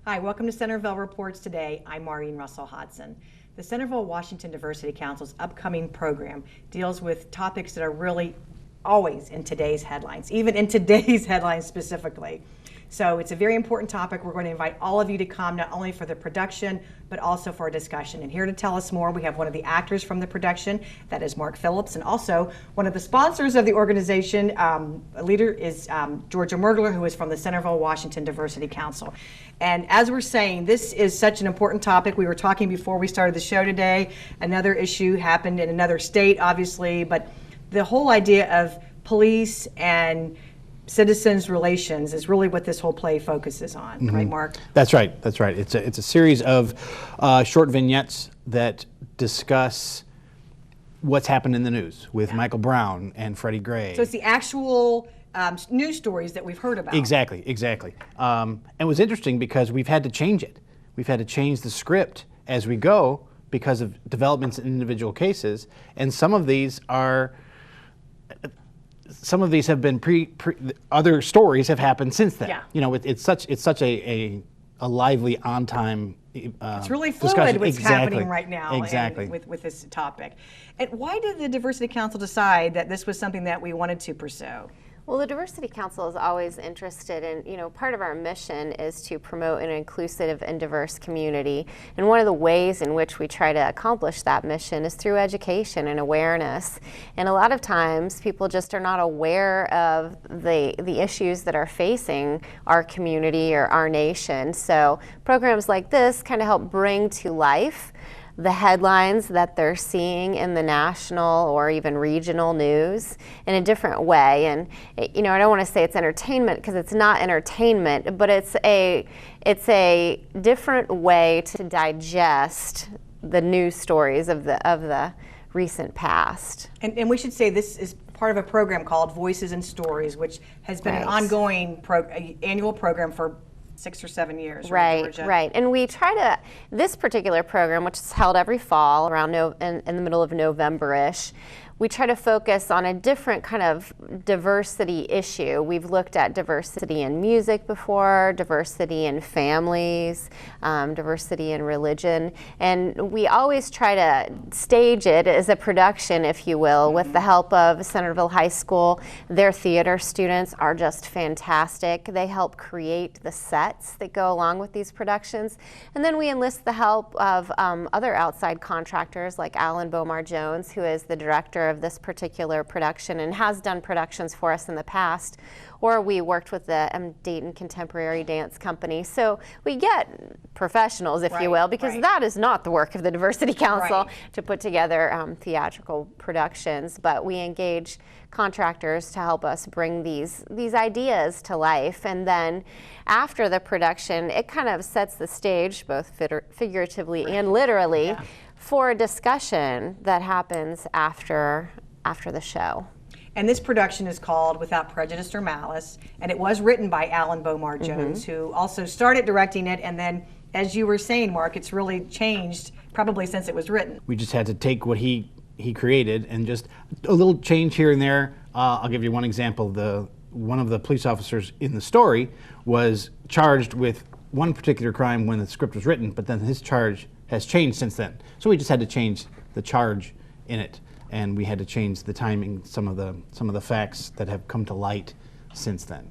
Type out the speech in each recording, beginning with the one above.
Hi, welcome to Centerville Reports Today. I'm Maureen Russell Hodson. The Centerville Washington Diversity Council's upcoming program deals with topics that are really always in today's headlines, even in today's headlines specifically. So it's a very important topic. We're going to invite all of you to come, not only for the production, but also for a discussion. And here to tell us more, we have one of the actors from the production, that is Mark Phillips, and also one of the sponsors of the organization. A leader is Georgia Mergler, who is from the Centerville Washington Diversity Council. And as we're saying, this is such an important topic. We were talking before we started the show today. Another issue happened in another state, obviously, but the whole idea of police and citizens' relations is really what this whole play focuses on, right, Mark? That's right. That's right. It's a series of short vignettes that discuss what's happened in the news with Michael Brown and Freddie Gray. So it's the actual news stories that we've heard about. Exactly. And it was interesting because we've had to change it. We've had to change the script as we go because of developments in individual cases, and some of these have been other stories have happened since then. Yeah. You know, it's such a lively on time. It's really fluid discussion. what's Exactly. happening right now Exactly. with this topic. And why did the Diversity Council decide that this was something that we wanted to pursue? Well, the Diversity Council is always interested in, part of our mission is to promote an inclusive and diverse community. And one of the ways in which we try to accomplish that mission is through education and awareness. And a lot of times people just are not aware of the issues that are facing our community or our nation. So programs like this kind of help bring to life the headlines that they're seeing in the national or even regional news in a different way. And I don't want to say it's entertainment because it's not entertainment, but it's a different way to digest the news stories of the recent past. And we should say this is part of a program called Voices and Stories, which has been an ongoing annual program for 6 or 7 years, right, Georgia? Right. And we try to, this particular program, which is held every fall around in the middle of November-ish, we try to focus on a different kind of diversity issue. We've looked at diversity in music before, diversity in families, diversity in religion, and we always try to stage it as a production, if you will, with the help of Centerville High School. Their theater students are just fantastic. They help create the sets that go along with these productions, and then we enlist the help of other outside contractors like Alan Bomar Jones, who is the director of this particular production and has done productions for us in the past, or we worked with the Dayton Contemporary Dance Company. So we get professionals, if you will, because that is not the work of the Diversity Council to put together theatrical productions, but we engage contractors to help us bring these ideas to life. And then after the production, it kind of sets the stage, both figuratively and literally, for a discussion that happens after the show. And this production is called Without Prejudice or Malice, and it was written by Alan Bomar Jones, who also started directing it, and then, as you were saying, Mark, it's really changed probably since it was written. We just had to take what he created and just a little change here and there. I'll give you one example. One of the police officers in the story was charged with one particular crime when the script was written, but then his charge has changed since then. So we just had to change the charge in it, and we had to change the timing, some of the facts that have come to light since then.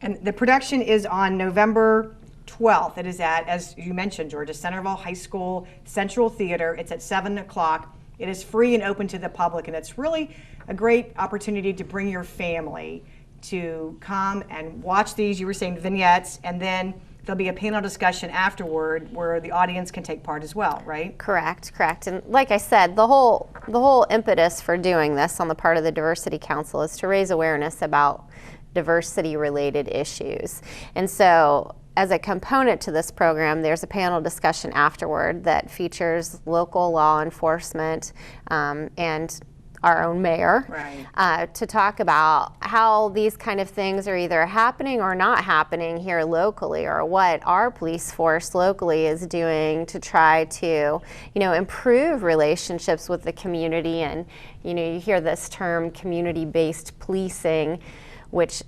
And the production is on November 12th. It is at, as you mentioned, Georgia, Centerville High School Central Theater. It's at 7 o'clock. It is free and open to the public, and it's really a great opportunity to bring your family to come and watch these, you were saying, vignettes, and then there'll be a panel discussion afterward where the audience can take part as well, right? Correct. And like I said, the whole impetus for doing this on the part of the Diversity Council is to raise awareness about diversity-related issues. And so as a component to this program, there's a panel discussion afterward that features local law enforcement and our own mayor, to talk about how these kind of things are either happening or not happening here locally, or what our police force locally is doing to try to, improve relationships with the community. And, you hear this term community-based policing, which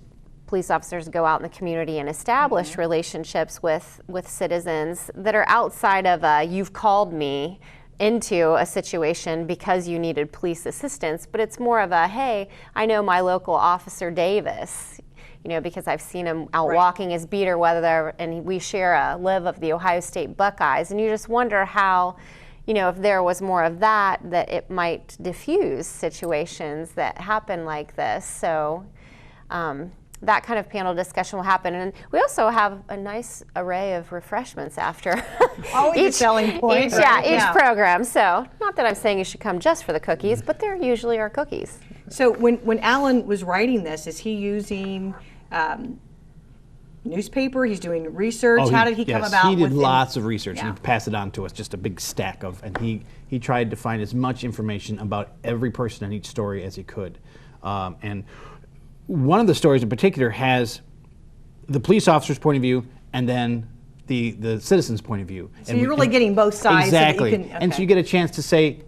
police officers go out in the community and establish relationships with citizens that are outside of a, you've called me into a situation because you needed police assistance, but it's more of a, hey, I know my local officer Davis, because I've seen him out walking his beat or whether, and we share a live of the Ohio State Buckeyes, and you just wonder how, if there was more of that it might diffuse situations that happen like this. So that kind of panel discussion will happen. And we also have a nice array of refreshments after Always a selling point. each program. So not that I'm saying you should come just for the cookies, but there usually are cookies. So when Alan was writing this, is he using newspaper? He's doing research? How did he come about He did with lots of research. Yeah. He passed it on to us, just a big stack of, and he tried to find as much information about every person in each story as he could. And one of the stories in particular has the police officer's point of view and then the citizen's point of view. So you're really getting both sides. Exactly. So that you can, And so you get a chance to say,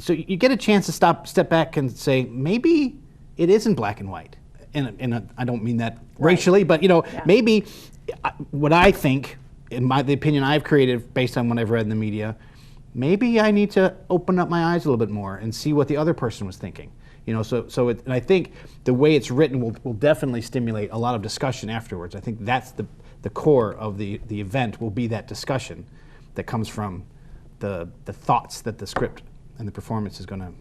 you get a chance to step back and say, maybe it isn't black and white. And I don't mean that racially, but maybe what I think, in the opinion I've created based on what I've read in the media, maybe I need to open up my eyes a little bit more and see what the other person was thinking. And I think the way it's written will definitely stimulate a lot of discussion afterwards. I think that's the core of the event will be that discussion that comes from the thoughts that the script and the performance is going to.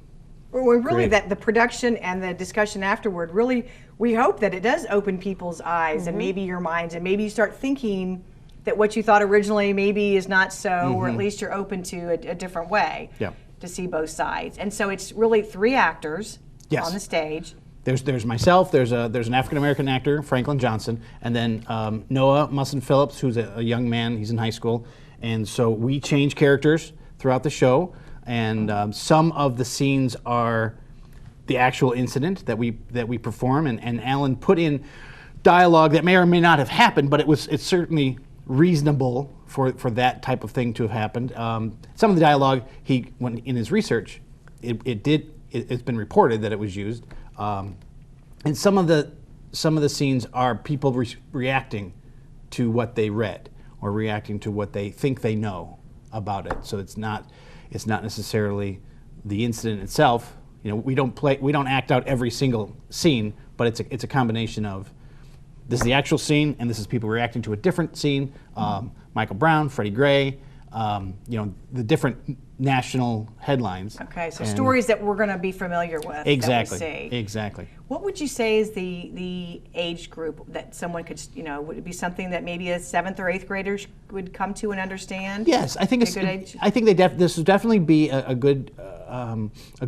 Well, really, that the production and the discussion afterward, really, we hope that it does open people's eyes and maybe your minds, and maybe you start thinking that what you thought originally maybe is not so, or at least you're open to a different way to see both sides. And so it's really 3 actors on the stage. There's myself. There's an African American actor, Franklin Johnson, and then Noah Musson Phillips, who's a young man. He's in high school, and so we change characters throughout the show. And some of the scenes are the actual incident that we perform, and Alan put in dialogue that may or may not have happened, but it's certainly reasonable for that type of thing to have happened. Some of the dialogue when in his research, it's been reported that it was used, and some of the scenes are people reacting to what they read or reacting to what they think they know about it. So it's not necessarily the incident itself. We don't act out every single scene, but it's a combination of this is the actual scene and this is people reacting to a different scene. Michael Brown, Freddie Gray, the different national headlines. Okay, so stories that we're going to be familiar with. Exactly. That we see. Exactly. What would you say is the age group that someone could, would it be something that maybe a 7th or 8th grader would come to and understand? Yes, I think it's a good age. I think this would definitely be a good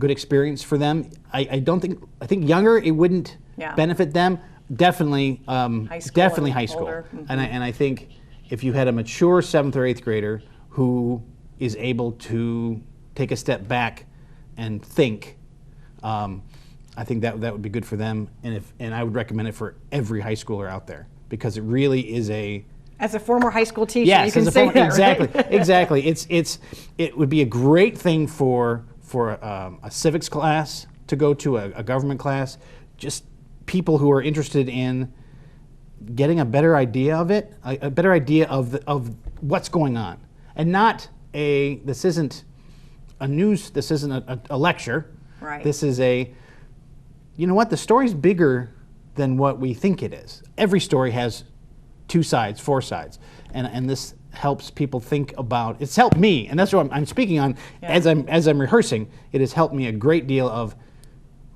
experience for them. I think younger it wouldn't benefit them. Definitely high school. And I think if you had a mature 7th or 8th grader who is able to take a step back and think, I think that would be good for them, and I would recommend it for every high schooler out there, because it really is as a former high school teacher, yes, you can say that, exactly, right? Exactly. It would be a great thing for a civics class to go to, a government class, just people who are interested in getting a better idea of it, a better idea of what's going on, and not this isn't a news, this isn't a lecture. Right. This is the story's bigger than what we think it is. Every story has 2 sides, 4 sides, and this helps people think about. It's helped me, and that's what I'm speaking on as I'm rehearsing. It has helped me a great deal of,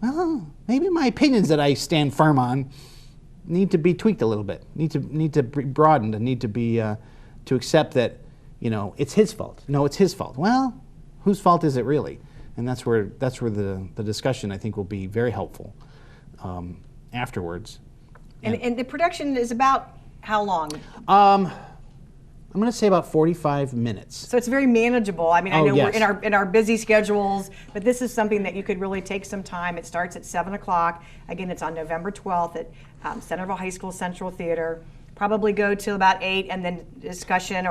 well, maybe my opinions that I stand firm on need to be tweaked a little bit, need to be broadened, and need to be to accept that it's his fault. No, it's his fault. Well, whose fault is it really? And that's where the discussion, I think, will be very helpful afterwards. And the production is about how long? I'm going to say about 45 minutes. So it's very manageable. I mean, I know yes. we're in our busy schedules, but this is something that you could really take some time. It starts at 7 o'clock. Again, it's on November 12th at Centerville High School Central Theater. Probably go till about 8, and then discussion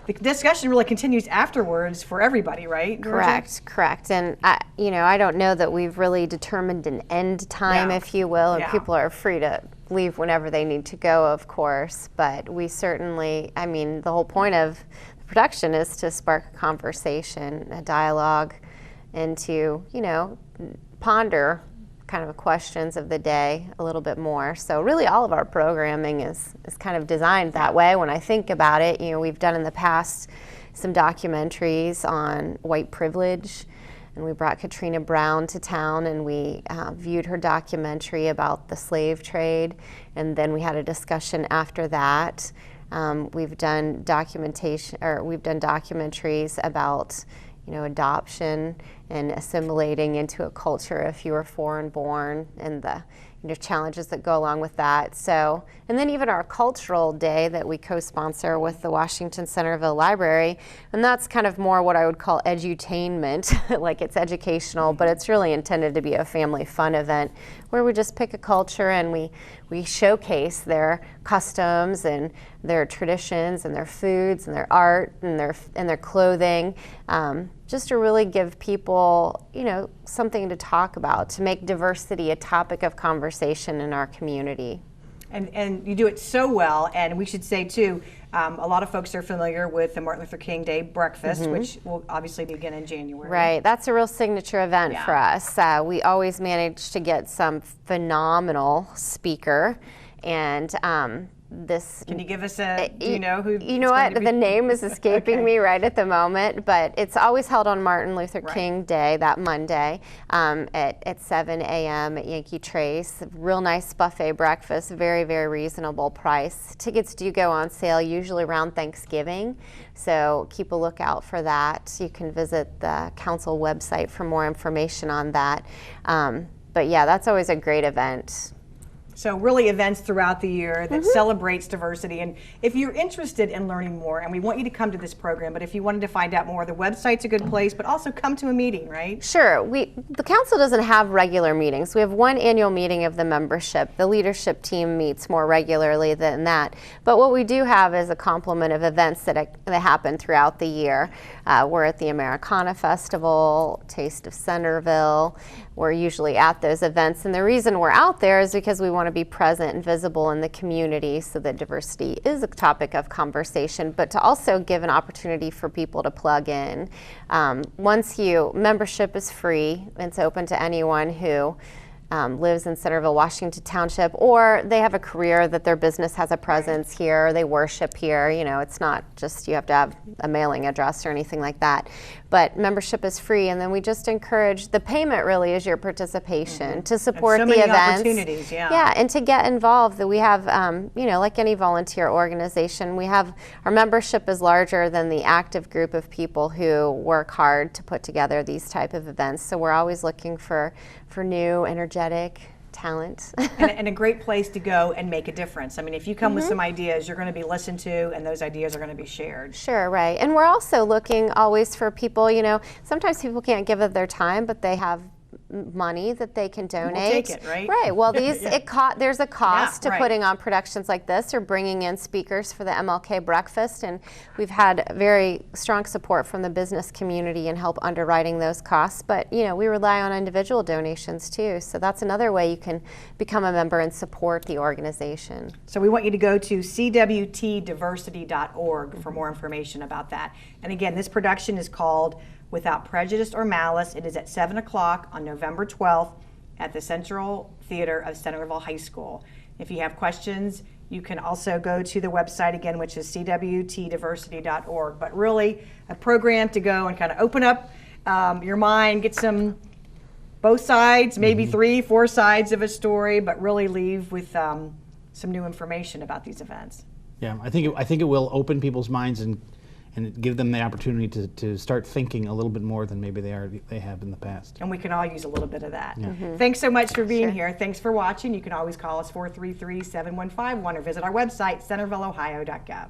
the discussion really continues afterwards for everybody, right? Correct. And I don't know that we've really determined an end time, if you will, and people are free to leave whenever they need to go, of course, but we certainly, I mean, the whole point of the production is to spark a conversation, a dialogue, and to, you know, ponder kind of questions of the day a little bit more. So really all of our programming is kind of designed that way. When I think about it, you know, we've done in the past some documentaries on white privilege, and we brought Katrina Brown to town and we viewed her documentary about the slave trade, and then we had a discussion after that. We've done documentaries about, you know, adoption and assimilating into a culture if you were foreign born, and the, you know, challenges that go along with that. So, and then even our cultural day that we co-sponsor with the Washington Centerville Library, and that's kind of more what I would call edutainment, like it's educational, but it's really intended to be a family fun event where we just pick a culture and we showcase their customs and their traditions and their foods and their art and their clothing, just to really give people, you know, something to talk about, to make diversity a topic of conversation in our community. And you do it so well, and we should say too, a lot of folks are familiar with the Martin Luther King Day breakfast, which will obviously begin in January. Right, that's a real signature event for us. We always manage to get some phenomenal speaker, and this. Can you give us a? Do you know who? You know what? The name is escaping me right at the moment, but it's always held on Martin Luther King Day, that Monday, at 7 a.m. at Yankee Trace. Real nice buffet breakfast, very, very reasonable price. Tickets do go on sale usually around Thanksgiving, so keep a lookout for that. You can visit the council website for more information on that. But yeah, that's always a great event. So really events throughout the year that celebrates diversity. And if you're interested in learning more, and we want you to come to this program, but if you wanted to find out more, the website's a good place, but also come to a meeting, right? Sure. The council doesn't have regular meetings. We have one annual meeting of the membership. The leadership team meets more regularly than that. But what we do have is a complement of events that happen throughout the year. We're at the Americana Festival, Taste of Centerville. We're usually at those events, and the reason we're out there is because we want to be present and visible in the community so that diversity is a topic of conversation, but to also give an opportunity for people to plug in. Membership is free. It's open to anyone who lives in Centerville, Washington Township, or they have a career that their business has a presence here, they worship here. You know, it's not just you have to have a mailing address or anything like that. But membership is free, and then we just encourage, the payment really is your participation to support and the so many events. Opportunities, yeah, and to get involved. That we have, you know, like any volunteer organization, we have, our membership is larger than the active group of people who work hard to put together these type of events. So we're always looking for new, energetic talent. and a great place to go and make a difference. I mean, if you come with some ideas, you're going to be listened to, and those ideas are going to be shared. Sure, right. And we're also looking always for people, you know, sometimes people can't give of their time, but they have money that they can donate. We'll take it, right? Right. Well, there's a cost to right. putting on productions like this or bringing in speakers for the MLK breakfast, and we've had very strong support from the business community in help underwriting those costs. But you know, we rely on individual donations too, so that's another way you can become a member and support the organization. So we want you to go to cwtdiversity.org for more information about that. And again, this production is called Without Prejudice or Malice. It is at 7 o'clock on November 12th at the Central Theater of Centerville High School. If you have questions, you can also go to the website again, which is cwtdiversity.org. But really, a program to go and kind of open up your mind, get both sides, maybe 3-4 sides of a story, but really leave with some new information about these events. Yeah, I think it will open people's minds and give them the opportunity to start thinking a little bit more than maybe they have in the past. And we can all use a little bit of that. Yeah. Thanks so much for being here. Thanks for watching. You can always call us 433-7151 or visit our website, centervilleohio.gov.